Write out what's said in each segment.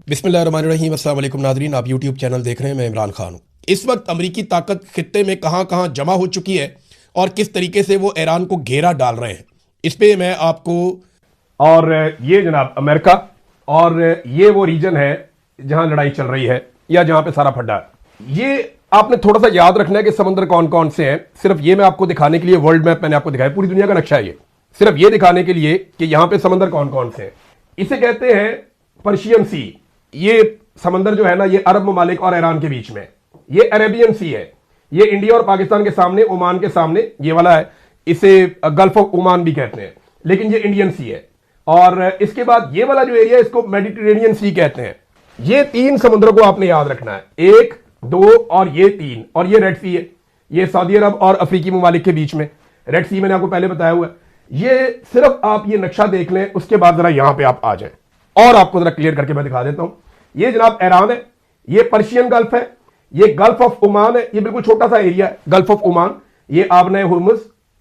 बिस्मिल्लाहिर्रहमानिर्रहीम। अस्सलाम वालेकुम नाज़रीन, आप यूट्यूब चैनल देख रहे हैं। मैं इमरान खान हूँ। इस वक्त अमरीकी ताकत खित्ते में कहाँ कहाँ जमा हो चुकी है और किस तरीके से वो ईरान को घेरा डाल रहे हैं, इस पे मैं आपको। और ये जनाब अमेरिका, और ये वो रीजन है जहां लड़ाई चल रही है या जहां पे सारा फड्डा है। ये आपने थोड़ा सा याद रखना है कि समंदर कौन कौन से हैं। सिर्फ ये मैं आपको दिखाने के लिए वर्ल्ड मैप मैंने आपको दिखाया, पूरी दुनिया का नक्शा है ये, सिर्फ ये दिखाने के लिए कि यहां पे समंदर कौन कौन से हैं। इसे कहते हैं पर्शियन सी। ये समंदर जो है ना, ये अरब ममालिक और ईरान के बीच में। ये अरेबियन सी है, ये इंडिया और पाकिस्तान के सामने, ओमान के सामने ये वाला है। इसे गल्फ ऑफ ओमान भी कहते हैं, लेकिन ये इंडियन सी है। और इसके बाद ये वाला जो एरिया है, इसको मेडिटेरेनियन सी कहते हैं। ये तीन समुद्रों को आपने याद रखना है, 1, 2 और ये 3। और ये रेड सी है, ये सऊदी अरब और अफ्रीकी ममालिक के बीच में रेड सी मैंने आपको पहले बताया हुआ है। ये सिर्फ आप ये नक्शा देख लें, उसके बाद जरा यहां पे आप आ जाएं और आपको जरा क्लियर करके मैं दिखा देता हूं। ये जनाब ईरान है, ये पर्शियन गल्फ है, ये गल्फ ऑफ ओमान है। ये बिल्कुल छोटा सा एरिया है गल्फ ऑफ ओमान। ये आबने हुर्मुज,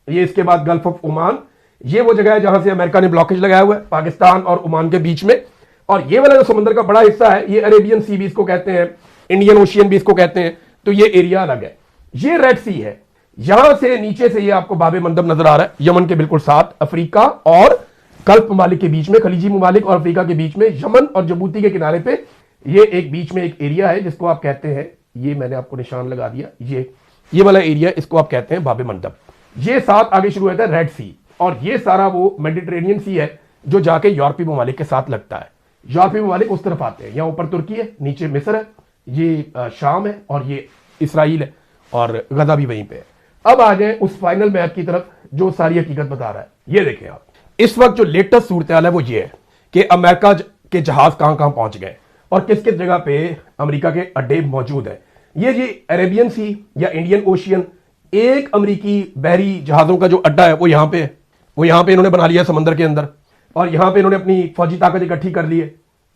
ये इसके बाद गल्फ ऑफ ओमान। ये वो जगह है जहां से अमेरिका ने ब्लॉकेज लगाया हुआ है पाकिस्तान और ओमान के बीच में। और ये वाला जो समुद्र का बड़ा हिस्सा है, ये अरेबियन सी भी इसको कहते हैं, इंडियन ओशियन भी इसको कहते हैं। तो ये एरिया अलग है। ये रेड सी है, यहां से नीचे से ये आपको बाबे मंदब नजर आ रहा है, यमन के बिल्कुल साथ, अफ्रीका और गल्फ ममालिक के बीच में, खलीजी ममालिक और अफ्रीका के बीच में, यमन और जिबूती के किनारे पे ये एक बीच में एक एरिया है जिसको आप कहते हैं, ये मैंने आपको निशान लगा दिया, ये वाला एरिया, इसको आप कहते हैं बाबे मंदब। ये साथ आगे शुरू होता है रेड सी, और ये सारा वो मेडिटेरेनियन सी है जो जाके यूरोपीय ममालिक के साथ लगता है। यूरोपीय ममालिक उस तरफ आते हैं, यहां ऊपर तुर्की है, नीचे मिस्र है, ये शाम है और ये इसराइल है, और गजा भी वहीं पे है। अब आ जाए उस फाइनल मैप की तरफ जो सारी हकीकत बता रहा है। ये देखें आप, इस वक्त जो लेटेस्ट सूरत हाल है वो ये है कि अमेरिका के जहाज कहां कहां पहुंच गए और किस किस जगह पे अमेरिका के अड्डे मौजूद है। ये जी अरेबियन सी या इंडियन ओशियन, एक अमेरिकी बहरी जहाजों का जो अड्डा है वो यहां पे है। वो यहां पे इन्होंने बना लिया समंदर के अंदर, और यहां पे इन्होंने अपनी फौजी ताकत इकट्ठी कर ली है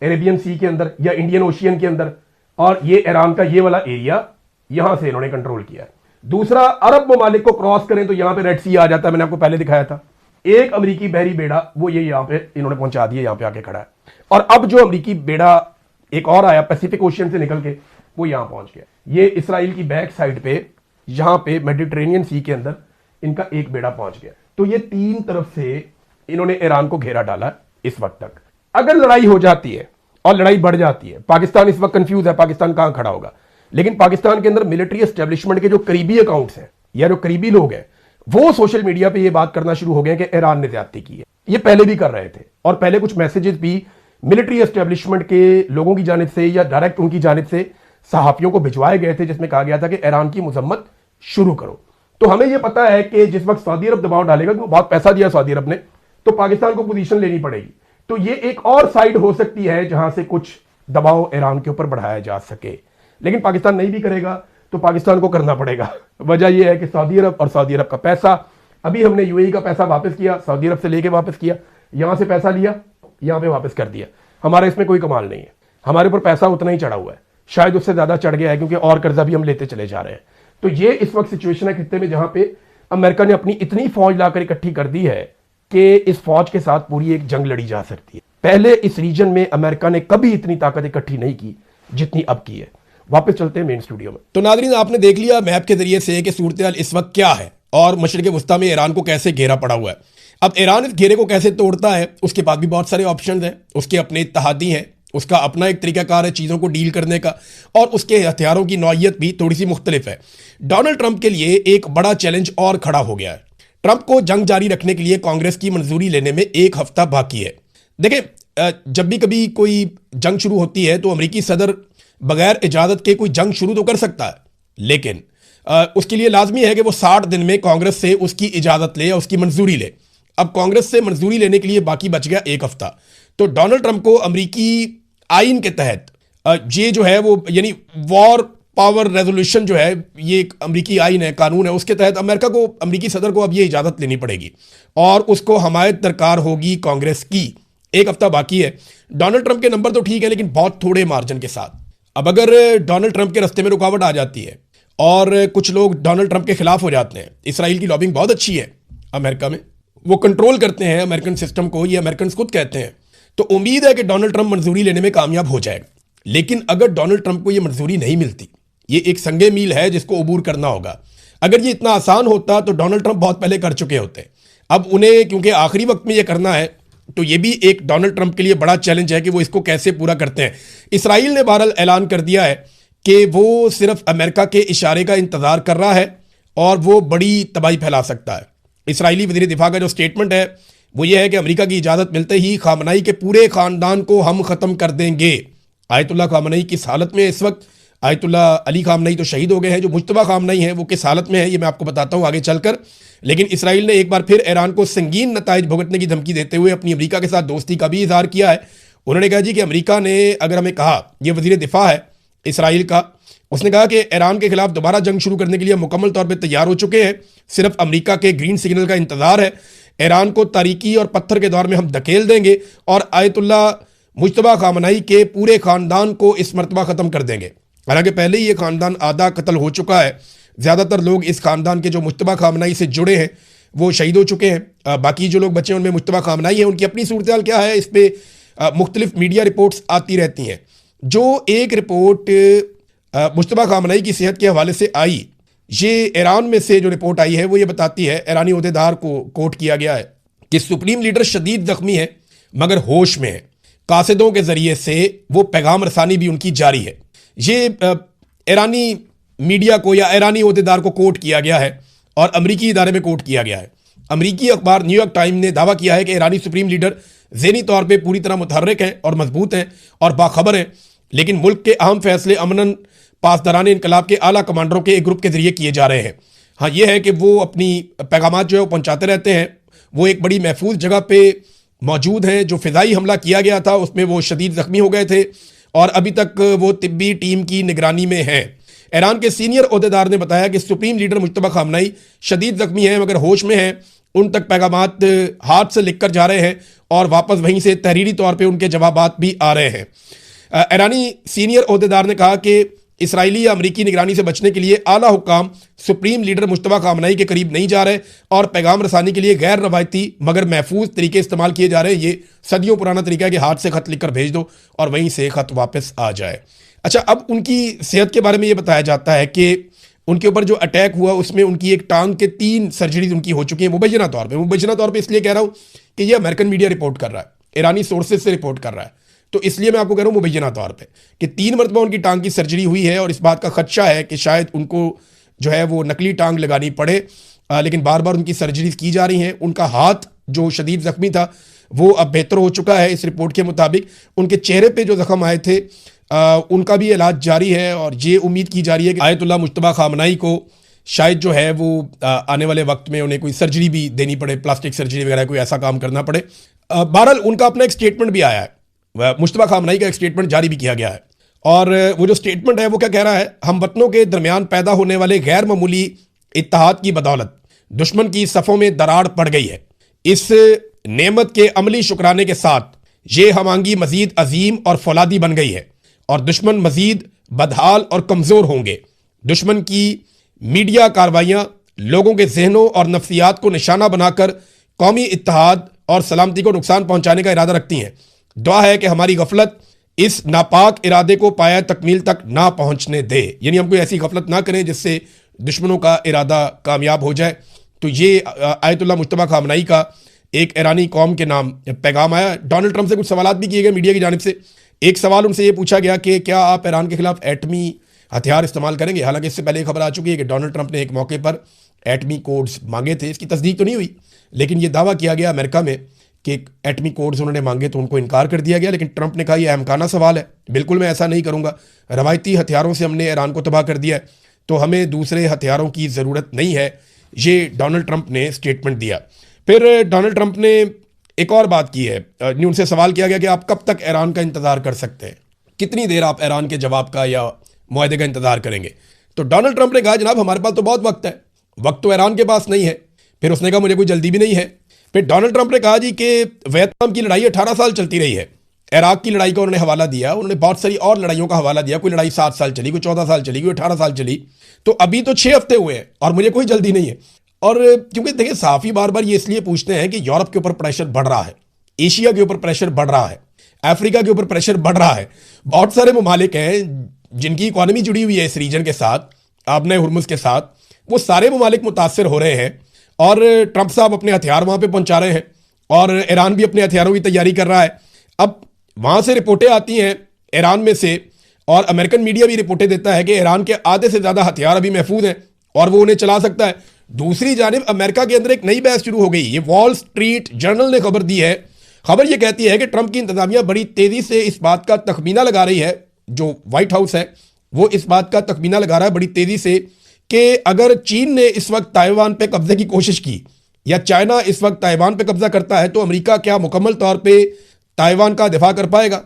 अरेबियन सी के अंदर या इंडियन ओशियन के अंदर। और ये ईरान का ये वाला एरिया यहां से इन्होंने कंट्रोल किया है। दूसरा, अरब ममालिक को क्रॉस करें तो यहां पे रेड सी आ जाता है, मैंने आपको पहले दिखाया था। एक अमेरिकी बहरी बेड़ा वो ये यहां पे इन्होंने पहुंचा दिया, यहां पे आके खड़ा है। और अब जो अमेरिकी बेड़ा एक और आया पैसिफिक ओशियन से निकल के, वो यहां पहुंच गया। ये इसराइल की बैक साइड पे, यहां पे मेडिटेरेनियन सी के अंदर इनका एक बेड़ा पहुंच गया। तो ये तीन तरफ से इन्होंने ईरान को घेरा डाला इस वक्त तक। अगर लड़ाई हो जाती है और लड़ाई बढ़ जाती है, पाकिस्तान इस वक्त कंफ्यूज है, पाकिस्तान कहां खड़ा होगा। लेकिन पाकिस्तान के अंदर मिलिट्री एस्टेब्लिशमेंट के जो करीबी अकाउंट्स हैं या जो करीबी लोग हैं, वो सोशल मीडिया पे ये बात करना शुरू हो गए कि ईरान ने ज्यादती की है। ये पहले भी कर रहे थे, और पहले कुछ मैसेजेस भी मिलिट्री एस्टेब्लिशमेंट के लोगों की जानिब से या डायरेक्ट उनकी जानिब से सहाफियों को भिजवाए गए थे, जिसमें कहा गया था कि ईरान की मजम्मत शुरू करो। तो हमें यह पता है कि जिस वक्त सऊदी अरब दबाव डालेगा, क्योंकि बहुत पैसा दिया सऊदी अरब ने, तो पाकिस्तान को पोजीशन लेनी पड़ेगी। तो ये एक और साइड हो सकती है जहां से कुछ दबाव ईरान के ऊपर बढ़ाया जा सके। लेकिन पाकिस्तान नहीं भी करेगा तो पाकिस्तान को करना पड़ेगा। वजह यह है कि सऊदी अरब और सऊदी अरब का पैसा, अभी हमने यूएई का पैसा वापस किया, सऊदी अरब से लेके वापस किया, यहां से पैसा लिया, यहां पे वापस कर दिया। हमारा इसमें कोई कमाल नहीं है, हमारे ऊपर पैसा उतना ही चढ़ा हुआ है, शायद उससे ज्यादा चढ़ गया है, क्योंकि और कर्जा भी हम लेते चले जा रहे हैं। तो ये इस वक्त सिचुएशन है खित्ते में जहां पे अमेरिका ने अपनी इतनी फौज लाकर इकट्ठी कर दी है कि इस फौज के साथ पूरी एक जंग लड़ी जा सकती है। पहले इस रीजन में अमेरिका ने कभी इतनी ताकत इकट्ठी नहीं की जितनी अब की है। वापस चलते हैं मेन स्टूडियो में। तो नाज़रीन, आपने देख लिया मैप के जरिए से कि सूरत हाल इस वक्त क्या है और मशरिक़ वस्ता में ईरान को कैसे घेरा पड़ा हुआ है। अब ईरान इस घेरे को कैसे तोड़ता है, उसके पास भी बहुत सारे ऑप्शन हैं, उसके अपने इत्तेहादी हैं, उसका अपना एक तरीकाकार है चीज़ों को डील करने का, और उसके हथियारों की नौइयत भी थोड़ी सी मुख्तलिफ है। डोनाल्ड ट्रंप के लिए एक बड़ा चैलेंज और खड़ा हो गया है। ट्रंप को जंग जारी रखने के लिए कांग्रेस की मंजूरी लेने में 1 हफ्ता बाकी है। देखें, जब भी कभी कोई जंग शुरू होती है तो अमेरिकी सदर बगैर इजाजत के कोई जंग शुरू तो कर सकता है, लेकिन उसके लिए लाजमी है कि वो 60 दिन में कांग्रेस से उसकी इजाजत ले या उसकी मंजूरी ले। अब कांग्रेस से मंजूरी लेने के लिए बाकी बच गया 1 हफ्ता। तो डोनाल्ड ट्रंप को अमेरिकी आइन के तहत ये जो है वो, यानी वॉर पावर रेजोल्यूशन जो है, ये एक अमेरिकी आइन है, कानून है, उसके तहत अमेरिकी सदर को अब ये इजाजत लेनी पड़ेगी और उसको हमायत दरकार होगी कांग्रेस की। 1 हफ्ता बाकी है। डोनाल्ड ट्रंप के नंबर तो ठीक है, लेकिन बहुत थोड़े मार्जिन के साथ। अब अगर डोनाल्ड ट्रंप के रास्ते में रुकावट आ जाती है और कुछ लोग डोनाल्ड ट्रंप के खिलाफ हो जाते हैं, इसराइल की लॉबिंग बहुत अच्छी है अमेरिका में, वो कंट्रोल करते हैं अमेरिकन सिस्टम को, ये अमेरिकन खुद कहते हैं, तो उम्मीद है कि डोनाल्ड ट्रंप मंजूरी लेने में कामयाब हो जाएगा। लेकिन अगर डोनाल्ड ट्रंप को यह मंजूरी नहीं मिलती, ये एक संगे मील है जिसको अबूर करना होगा। अगर ये इतना आसान होता तो डोनाल्ड ट्रंप बहुत पहले कर चुके होते। अब उन्हें क्योंकि आखिरी वक्त में ये करना है, तो ये भी एक डोनाल्ड ट्रंप के लिए बड़ा चैलेंज है कि वो इसको कैसे पूरा करते हैं। इसराइल ने बहरहाल ऐलान कर दिया है कि वो सिर्फ अमेरिका के इशारे का इंतजार कर रहा है और वो बड़ी तबाही फैला सकता है। इसराइली वज़ीर दिफा का जो स्टेटमेंट है वो ये है कि अमेरिका की इजाज़त मिलते ही खामनई के पूरे खानदान को हम ख़त्म कर देंगे। आयतुल्लाह खामनई किस हालत में इस वक्त, आयतुल्लाह अली खामनई तो शहीद हो गए हैं, जो मुज्तबा खामनई है वो किस हालत में है ये मैं आपको बताता हूँ आगे चलकर। लेकिन इसराइल ने एक बार फिर ईरान को संगीन नताइज भुगतने की धमकी देते हुए अपनी अमेरिका के साथ दोस्ती का भी इजहार किया है। उन्होंने कहा जी कि अमेरिका ने अगर हमें कहा, यह वज़ीर दिफा है इसराइल का, उसने कहा कि ईरान के खिलाफ दोबारा जंग शुरू करने के लिए मुकम्मल तौर पर तैयार हो चुके हैं, सिर्फ अमेरिका के ग्रीन सिग्नल का इंतजार है। ईरान को तारीकी और पत्थर के दौर में हम धकेल देंगे और आयतुल्लाह मुज्तबा खामनई के पूरे खानदान को इस मरतबा ख़त्म कर देंगे। हालांकि पहले ही ये खानदान आधा कत्ल हो चुका है। ज़्यादातर लोग इस खानदान के जो मुज्तबा खामनई से जुड़े हैं वो शहीद हो चुके हैं। बाकी जो लोग बचे हैं उनमें मुज्तबा खामनई है। उनकी अपनी सूरत हाल क्या है, इस पर मुख्तलिफ मीडिया रिपोर्ट्स आती रहती हैं। जो एक रिपोर्ट मुज्तबा खामनई की सेहत के हवाले से आई, ये ईरान में से जो रिपोर्ट आई है वो ये बताती है, ईरानी ओहदेदार को कोट किया गया है कि सुप्रीम लीडर शदीद जख्मी है मगर होश में है। कासिदों के जरिए से वो पैगाम रसानी भी उनकी जारी है। ये ईरानी मीडिया को या ईरानी ओहदेदार को कोट किया गया है और अमरीकी इदारे में कोट किया गया है। अमरीकी अखबार न्यूयॉर्क टाइम ने दावा किया है कि ईरानी सुप्रीम लीडर ज़हनी तौर पर पूरी तरह मुतहर्रिक है और मजबूत है और बाखबर है, लेकिन मुल्क के अहम फैसले अमनन पासदारान इनकलाब के आला कमांडरों के एक ग्रुप के जरिए किए जा रहे हैं। हाँ, यह है कि वो अपनी पैगामात जो है वो पहुँचाते रहते हैं। वो एक बड़ी महफूज जगह पे मौजूद हैं। जो फ़िज़ाई हमला किया गया था उसमें वो शदीद ज़ख्मी हो गए थे और अभी तक वो तिब्बी टीम की निगरानी में हैं। ईरान के सीनियर ओहदेदार ने बताया कि सुप्रीम लीडर मुज्तबा खामनई शदीद ज़ख्मी हैं मगर होश में हैं। उन तक पैगामात हाथ से लिख कर जा रहे हैं और वापस वहीं से तहरीरी तौर पर उनके जवाबात भी आ रहे हैं। ईरानी सीनियर ओहदेदार ने कहा कि इसराइली या अमरीकी निगरानी से बचने के लिए आला हुक्काम सुप्रीम लीडर मुज्तबा खामनई के करीब नहीं जा रहे और पैगाम रसानी के लिए गैर रवायती मगर महफूज तरीके इस्तेमाल किए जा रहे हैं। ये सदियों पुराना तरीका है कि हाथ से खत लिखकर भेज दो और वहीं से खत वापस आ जाए। अच्छा, अब उनकी सेहत के बारे में ये बताया जाता है कि उनके ऊपर जो अटैक हुआ उसमें उनकी एक टांग के 3 सर्जरीज उनकी हो चुकी हैं मुबैना तौर पर इसलिए कह रहा हूँ कि यह अमेरिकन मीडिया रिपोर्ट कर रहा है, ईरानी सोर्सेज से रिपोर्ट कर रहा है, तो इसलिए मैं आपको कह रहा हूँ मुबैना तौर पे कि 3 मरतबा उनकी टांग की सर्जरी हुई है और इस बात का खदशा है कि शायद उनको जो है वो नकली टांग लगानी पड़े। लेकिन बार बार उनकी सर्जरीज की जा रही हैं। उनका हाथ जो शदीद ज़ख्मी था वो अब बेहतर हो चुका है इस रिपोर्ट के मुताबिक। उनके चेहरे पे जो ज़ख्म आए थे उनका भी इलाज जारी है और ये उम्मीद की जा रही है कि आयतुल्लाह मुज्तबा खामनई को शायद जो है वो आने वाले वक्त में उन्हें कोई सर्जरी भी देनी पड़े, प्लास्टिक सर्जरी वगैरह कोई ऐसा काम करना पड़े। बहरहाल उनका अपना एक स्टेटमेंट भी आया है, मुज्तबा खामनई का एक स्टेटमेंट जारी भी किया गया है और वो जो स्टेटमेंट है वो क्या कह रहा है, हम वतनों के दरमियान पैदा होने वाले गैर मामूली इत्तेहाद की बदौलत दुश्मन की सफ़ों में दरार पड़ गई है। इस नेमत के अमली शुक्राने के साथ ये हमांगी मजीद अजीम और फौलादी बन गई है और दुश्मन मजीद बदहाल और कमज़ोर होंगे। दुश्मन की मीडिया कार्रवाइयाँ लोगों के जहनों और नफ्सियात को निशाना बनाकर कौमी इत्तेहाद और सलामती को नुकसान पहुँचाने का इरादा रखती हैं। दुआ है कि हमारी गफलत इस नापाक इरादे को पाया तकमील तक ना पहुँचने दे, यानी हम कोई ऐसी गफलत ना करें जिससे दुश्मनों का इरादा कामयाब हो जाए। तो ये आयतुल्लाह मुज्तबा खामनई का एक ईरानी कौम के नाम पैगाम आया। डोनाल्ड ट्रंप से कुछ सवालात भी किए गए मीडिया की जानिब से। एक सवाल उनसे ये पूछा गया कि क्या आप ईरान के खिलाफ एटमी हथियार इस्तेमाल करेंगे। हालांकि इससे पहले खबर आ चुकी है कि डोनाल्ड ट्रंप ने एक मौके पर एटमी कोड्स मांगे थे। इसकी तस्दीक तो नहीं हुई, लेकिन ये दावा किया गया अमेरिका में कि एटमी कोड्स उन्होंने मांगे तो उनको इनकार कर दिया गया। लेकिन ट्रंप ने कहा यह अहमकाना सवाल है, बिल्कुल मैं ऐसा नहीं करूँगा। रवायती हथियारों से हमने ईरान को तबाह कर दिया है तो हमें दूसरे हथियारों की ज़रूरत नहीं है, ये डोनाल्ड ट्रंप ने स्टेटमेंट दिया। फिर डोनाल्ड ट्रंप ने एक और बात की है, उनसे सवाल किया गया कि आप कब तक ईरान का इंतज़ार कर सकते हैं, कितनी देर आप ईरान के जवाब का या मुआहदे का इंतज़ार करेंगे। तो डोनाल्ड ट्रंप ने कहा जनाब हमारे पास तो बहुत वक्त है, वक्त तो ईरान के पास नहीं है। फिर उसने कहा मुझे कोई जल्दी भी नहीं है। फिर डोनाल्ड ट्रंप ने कहा जी कि वियतनाम की लड़ाई 18 साल चलती रही है, इराक की लड़ाई का उन्होंने हवाला दिया, उन्होंने बहुत सारी और लड़ाइयों का हवाला दिया। कोई लड़ाई 7 साल चली, कोई 14 साल चली, कोई 18 साल चली, तो अभी तो 6 हफ्ते हुए हैं और मुझे कोई जल्दी नहीं है। और क्योंकि देखिए सहाफ़ी बार बार ये इसलिए पूछते हैं कि यूरोप के ऊपर प्रेशर बढ़ रहा है, एशिया के ऊपर प्रेशर बढ़ रहा है। अफ्रीका के ऊपर प्रेशर बढ़ रहा है। बहुत सारे ममालिक हैं जिनकी इकोनॉमी जुड़ी हुई है इस रीजन के साथ, आबने हुर्मुज के साथ, वो सारे ममालिक मुतासर हो रहे हैं और ट्रंप साहब अपने हथियार वहां पे पहुंचा रहे हैं और ईरान भी अपने हथियारों की तैयारी कर रहा है। अब वहां से रिपोर्टें आती हैं ईरान में से, और अमेरिकन मीडिया भी रिपोर्टें देता है कि ईरान के आधे से ज्यादा हथियार अभी महफूज हैं और वो उन्हें चला सकता है। दूसरी जानिब अमेरिका के अंदर एक नई बहस शुरू हो गई। ये वॉल स्ट्रीट जर्नल ने खबर दी है। खबर ये कहती है कि ट्रंप की इंतजामिया बड़ी तेजी से इस बात का तखमीना लगा रही है, जो व्हाइट हाउस है वो इस बात का तखमीना लगा रहा है बड़ी तेजी से कि अगर चीन ने इस वक्त ताइवान पे कब्जे की कोशिश की या चाइना इस वक्त ताइवान पे कब्जा करता है तो अमेरिका क्या मुकम्मल तौर पे ताइवान का दिफा कर पाएगा?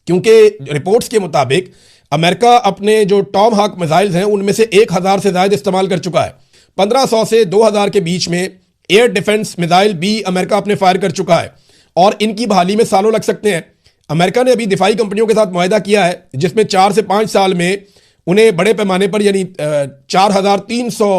क्योंकि रिपोर्ट्स के मुताबिक अमेरिका अपने जो टॉम हाक मिसाइल्स हैं उनमें से 1000 से ज्यादा इस्तेमाल कर चुका है। 1500 से 2000 के बीच में एयर डिफेंस मिसाइल भी अमेरिका अपने फायर कर चुका है और इनकी बहाली में सालों लग सकते हैं। अमेरिका ने अभी दिफाई कंपनियों के साथ मुआहदा किया है जिसमें 4 से 5 साल में उन्हें बड़े पैमाने पर यानी 4300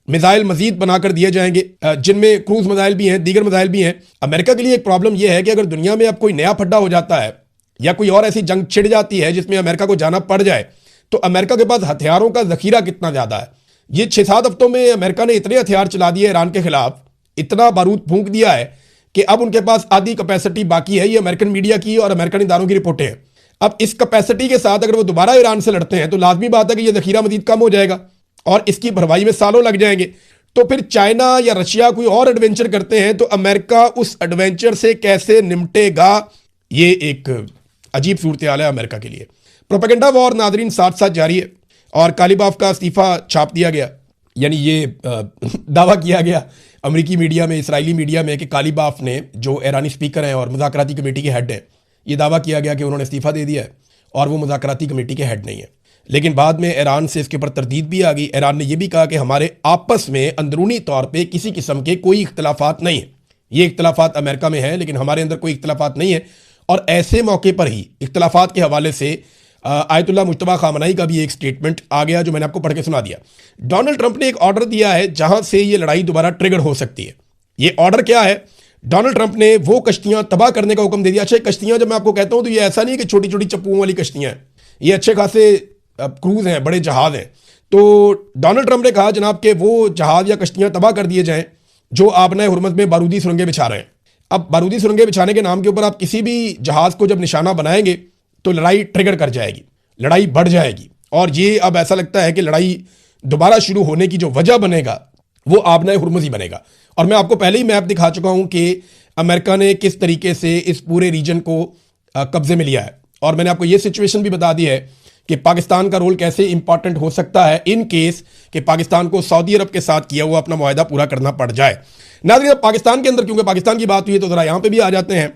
मिसाइल मजीद बनाकर दिए जाएंगे, जिनमें क्रूज मिसाइल भी हैं, दीगर मिसाइल भी हैं। अमेरिका के लिए एक प्रॉब्लम यह है कि अगर दुनिया में अब कोई नया फड्डा हो जाता है या कोई और ऐसी जंग छिड़ जाती है जिसमें अमेरिका को जाना पड़ जाए तो अमेरिका के पास हथियारों का जखीरा कितना ज्यादा है। ये 6-7 हफ्तों में अमेरिका ने इतने हथियार चला दिए ईरान के खिलाफ, इतना बारूद फूंक दिया है कि अब उनके पास आधी कैपेसिटी बाकी है। ये अमेरिकन मीडिया की और अमेरिकन इदारों की रिपोर्टें हैं। अब इस कैपेसिटी के साथ अगर वो दोबारा ईरान से लड़ते हैं तो लाजमी बात है कि ये जखीरा मजीद कम हो जाएगा और इसकी भरवाई में सालों लग जाएंगे। तो फिर चाइना या रशिया कोई और एडवेंचर करते हैं तो अमेरिका उस एडवेंचर से कैसे निपटेगा? ये एक अजीब सूरत हाल है अमेरिका के लिए। प्रोपेगेंडा वॉर नाजरीन साथ साथ जारी है और कालीबाफ का इस्तीफा छाप दिया गया, यानी ये दावा किया गया अमेरिकी मीडिया में, इसराइली मीडिया में कि कालीबाफ ने, जो ईरानी स्पीकर हैं और मुज़ाकराती कमेटी के हेड हैं, ये दावा किया गया कि उन्होंने इस्तीफा दे दिया है और वो मुज़ाकराती कमेटी के हेड नहीं है। लेकिन बाद में ईरान से इसके ऊपर तरदीद भी आ गई। ईरान ने यह भी कहा कि हमारे आपस में अंदरूनी तौर पर किसी किस्म के कोई इख्तलाफात नहीं है। ये इख्तलाफात अमेरिका में है लेकिन हमारे अंदर कोई इख्तलाफात नहीं है। और ऐसे मौके पर ही इख्तलाफात के हवाले से आयतुल्लाह मुज्तबा खामनाई का भी एक स्टेटमेंट आ गया जो मैंने आपको पढ़ के सुना दिया। डोनाल्ड ट्रंप ने एक ऑर्डर दिया है जहां से ये लड़ाई दोबारा ट्रिगर हो सकती है। ये ऑर्डर क्या है? डोनाल्ड ट्रंप ने वो कश्तियां तबाह करने का हुक्म दे दिया। अच्छा, कश्तियां जब मैं आपको कहता हूं तो ये ऐसा नहीं है कि छोटी छोटी चप्पुओं वाली कश्तियां हैं, ये अच्छे खासे क्रूज हैं, बड़े जहाज हैं। तो डोनाल्ड ट्रंप ने कहा जनाब कि वो जहाज या कश्तियां तबाह कर दिए जाएं जो आबना हुर्मुज में बारूदी सुरंगें बिछा रहे हैं। अब बारूदी सुरंगें बिछाने के नाम के ऊपर आप किसी भी जहाज को जब निशाना बनाएंगे तो लड़ाई ट्रिगर कर जाएगी, लड़ाई बढ़ जाएगी। और ये अब ऐसा लगता है कि लड़ाई दोबारा शुरू होने की जो वजह बनेगा वो आबना हुर्मुज ही बनेगा। और मैं आपको पहले ही मैप दिखा चुका हूं कि अमेरिका ने किस तरीके से इस पूरे रीजन को कब्जे में लिया है। और मैंने आपको ये सिचुएशन भी बता दी है कि पाकिस्तान का रोल कैसे इंपॉर्टेंट हो सकता है इन केस कि पाकिस्तान को सऊदी अरब के साथ किया हुआ अपना मुआहदा पूरा करना पड़ जाए। नाज़रीन, पाकिस्तान के अंदर क्योंकि पाकिस्तान की बात हुई है तो जरा यहां पे भी आ जाते हैं।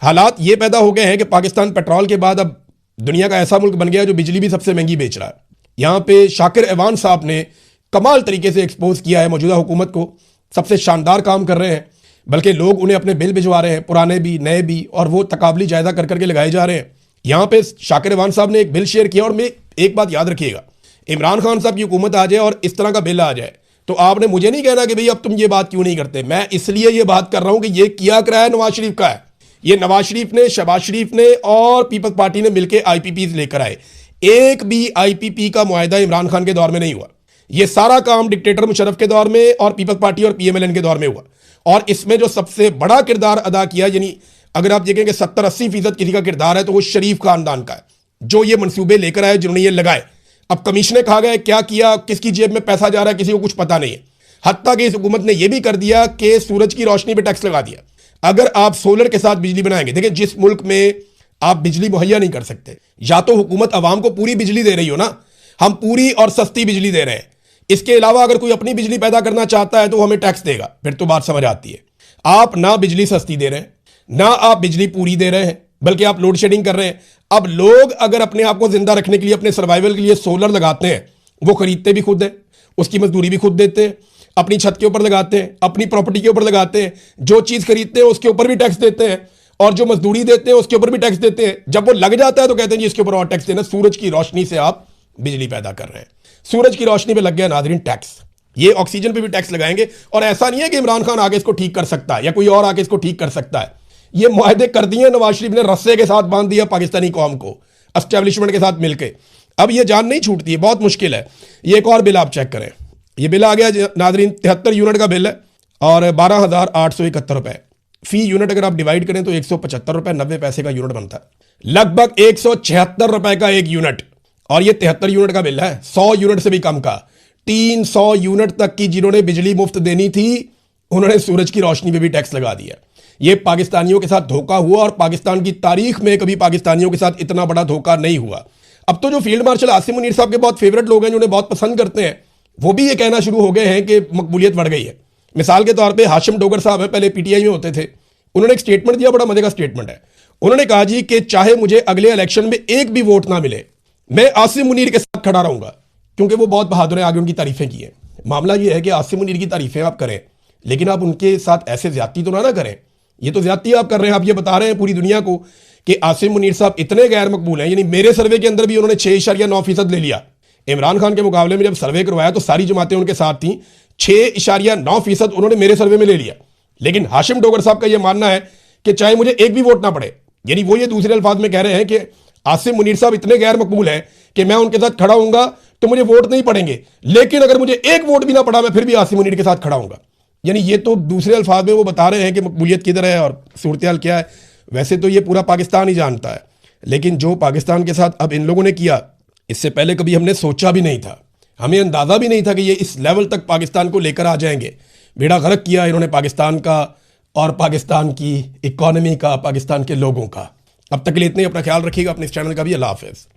हालात ये पैदा हो गए हैं कि पाकिस्तान पेट्रोल के बाद अब दुनिया का ऐसा मुल्क बन गया जो बिजली भी सबसे महंगी बेच रहा है। यहां पे शाकिर एवान साहब ने कमाल तरीके से एक्सपोज किया है मौजूदा हुकूमत को, सबसे शानदार काम कर रहे हैं, बल्कि लोग उन्हें अपने बिल भिजवा रहे हैं, पुराने भी नए भी, और वो तकाबली जायजा कर करके लगाए जा रहे हैं। यहां पे शाकिर एवान साहब ने एक बिल शेयर किया। और मैं एक बात याद रखिएगा, इमरान खान साहब की हुकूमत आ जाए और इस तरह का बिल आ जाए तो आपने मुझे नहीं कहना कि भाई अब तुम ये बात क्यों नहीं करते। मैं इसलिए ये बात कर रहा हूं कि ये किया कराया नवाज शरीफ का है। ये नवाज शरीफ ने, शहबाज शरीफ ने और पीपल्स पार्टी ने मिलकर आईपीपी लेकर आए। एक भी आईपीपी का मुआहदा इमरान खान के दौर में नहीं हुआ। ये सारा काम डिक्टेटर मुशर्रफ के दौर में और पीपल्स पार्टी और पीएमएलएन के दौर में हुआ। और इसमें जो सबसे बड़ा किरदार अदा किया, यानी अगर आप देखेंगे 70-80% किसी का किरदार है तो वो शरीफ खानदान का है, जो ये मंसूबे लेकर आए, जिन्होंने ये लगाए। अब कमीशने खा गए, क्या किया, किसकी जेब में पैसा जा रहा है, किसी को कुछ पता नहीं है। हत्ता कि इस हुकूमत ने यह भी कर दिया कि सूरज की रोशनी पे टैक्स लगा दिया। अगर आप सोलर के साथ बिजली बनाएंगे, देखिए जिस मुल्क में आप बिजली मुहैया नहीं कर सकते, या तो हुकूमत अवाम को पूरी बिजली दे रही हो ना, हम पूरी और सस्ती बिजली दे रहे हैं, इसके अलावा अगर कोई अपनी बिजली पैदा करना चाहता है तो हमें टैक्स देगा, फिर तो बात समझ आती है। आप ना बिजली सस्ती दे रहे हैं, ना आप बिजली पूरी दे रहे हैं, बल्कि आप लोड शेडिंग कर रहे हैं। अब लोग अगर अपने आप को जिंदा रखने के लिए, अपने सर्वाइवल के लिए सोलर लगाते हैं, वो खरीदते भी खुद हैं, उसकी मजदूरी भी खुद देते हैं, अपनी छत के ऊपर लगाते हैं, अपनी प्रॉपर्टी के ऊपर लगाते हैं, जो चीज खरीदते हैं उसके ऊपर भी टैक्स देते हैं, और जो मजदूरी देते हैं उसके ऊपर भी टैक्स देते हैं। जब वो लग जाता है तो कहते हैं जी इसके ऊपर और टैक्स देना। सूरज की रोशनी से आप बिजली पैदा कर रहे हैं, सूरज की रोशनी पे लग गया नाजरीन टैक्स। ये ऑक्सीजन पे भी टैक्स लगाएंगे। और ऐसा नहीं है कि इमरान खान आगे इसको ठीक कर सकता है या कोई और आगे इसको ठीक कर सकता है। ये मुआहदे कर दिए नवाज शरीफ ने, रस्से के साथ बांध दिया पाकिस्तानी कौम को एस्टेब्लिशमेंट के साथ मिलके। अब ये जान नहीं छूटती है, बहुत मुश्किल है। ये एक और बिल आप चेक करें, ये बिल आ गया नादरीन, 73 यूनिट का बिल है और 12,871 रुपए फी यूनिट। अगर आप डिवाइड करें तो 175 रुपए 90 पैसे का यूनिट बनता है, लगभग 176 रुपए का एक यूनिट। और ये 73 यूनिट का बिल है, 100 यूनिट से भी कम का। 300 यूनिट तक की जिन्होंने बिजली मुफ्त देनी थी, उन्होंने सूरज की रोशनी पे भी टैक्स लगा दिया। ये पाकिस्तानियों के साथ धोखा हुआ और पाकिस्तान की तारीख में कभी पाकिस्तानियों के साथ इतना बड़ा धोखा नहीं हुआ। अब तो जो फील्ड मार्शल आसिम मुनीर साहब के बहुत फेवरेट लोग हैं, जो उन्हें बहुत पसंद करते हैं, वो भी ये कहना शुरू हो गए हैं कि मकबूलियत बढ़ गई है। मिसाल के तौर पे हाशिम डोगर साहब है, पहले पीटीआई में होते थे, उन्होंने एक स्टेटमेंट दिया, बड़ा मजे का स्टेटमेंट है। उन्होंने कहा जी कि चाहे मुझे अगले इलेक्शन में एक भी वोट ना मिले, मैं आसिम मुनीर के साथ खड़ा रहूंगा, क्योंकि वो बहुत बहादुर है, आगे उनकी तारीफें की हैं। मामला ये है कि आसिम मुनीर की तारीफें आप करें, लेकिन आप उनके साथ ऐसे ज्यादती तो ना करें। ये तो ज्यादती आप कर रहे हैं, आप ये बता रहे हैं पूरी दुनिया को कि आसिम मुनीर साहब इतने गैर मकबूल हैं। यानी मेरे सर्वे के अंदर भी उन्होंने 6.9% ले लिया। इमरान खान के मुकाबले में जब सर्वे करवाया तो सारी जमातें उनके साथ थी, 6.9% उन्होंने मेरे सर्वे में ले लिया। लेकिन हाशिम डोगर साहब का यह मानना है कि चाहे मुझे एक भी वोट ना पड़े, यानी वो ये दूसरे अल्फाज में कह रहे हैं कि आसिम मुनीर साहब इतने गैर मकबूल हैं कि मैं उनके साथ खड़ा हूंगा तो मुझे वोट नहीं पड़ेंगे, लेकिन अगर मुझे एक वोट भी ना पड़ा मैं फिर भी आसिम मुनीर के साथ खड़ा हूंगा। यानी ये तो दूसरे अल्फाज में वो बता रहे हैं कि मकबूलियत किधर है और सूरत हाल क्या है। वैसे तो ये पूरा पाकिस्तान ही जानता है, लेकिन जो पाकिस्तान के साथ अब इन लोगों ने किया, इससे पहले कभी हमने सोचा भी नहीं था, हमें अंदाजा भी नहीं था कि ये इस लेवल तक पाकिस्तान को लेकर आ जाएंगे। बेड़ा गर्क किया इन्होंने पाकिस्तान का और पाकिस्तान की इकॉनमी का, पाकिस्तान के लोगों का। अब तक के लिए इतने, अपना ख्याल रखिएगा, अपने इस चैनल का भी। अल्लाह हाफिज़।